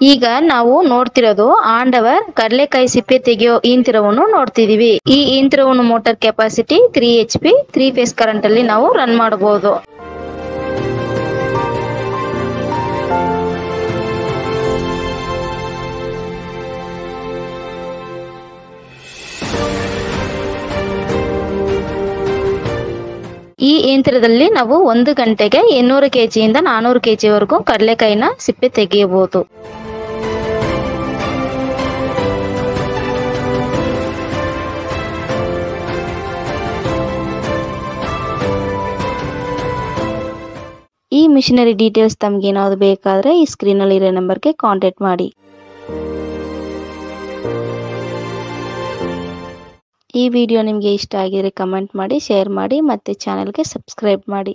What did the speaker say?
ಈಗ ನಾವು ನೋಡ್ತಿರೋದು ಆಂಡವರ್ ಕಡಲೆಕಾಯಿ ಸಿಪ್ಪೆ ತೆಗೆಯೋ ಯಂತ್ರವನ್ನು ನೋಡ್ತಿದೀವಿ. ಈ ಯಂತ್ರವನ್ನು motor capacity 3 HP 3 phase current ಅಲ್ಲಿ ನಾವು ರನ್ ಮಾಡಬಹುದು. ಈ ಯಂತ್ರದಲ್ಲಿ ನಾವು 1 ಗಂಟೆಗೆ 800 kg ಇಂದ 400 kg ವರೆಗೂ ಕಡಲೆಕಾಯಿನ ಸಿಪ್ಪೆ ತೆಗೆಯಬಹುದು. ಈ ಮಿಷನರಿ ಡೀಟೇಲ್ಸ್ ತಮಗೆ ಏನಾದರೂ ಬೇಕಾದರೆ ಈ ಸ್ಕ್ರೀನ್ ಅಲ್ಲಿ ಇರೋ ನಂಬರ್ಗೆ ಕಾಂಟ್ಯಾಕ್ಟ್ ಮಾಡಿ. ಈ ವಿಡಿಯೋ ನಿಮಗೆ ಇಷ್ಟ ಆಗಿದ್ರೆ ಕಮೆಂಟ್ ಮಾಡಿ, ಶೇರ್ ಮಾಡಿ ಮತ್ತೆ ಚಾನೆಲ್ಗೆ ಸಬ್ಸ್ಕ್ರೈಬ್ ಮಾಡಿ.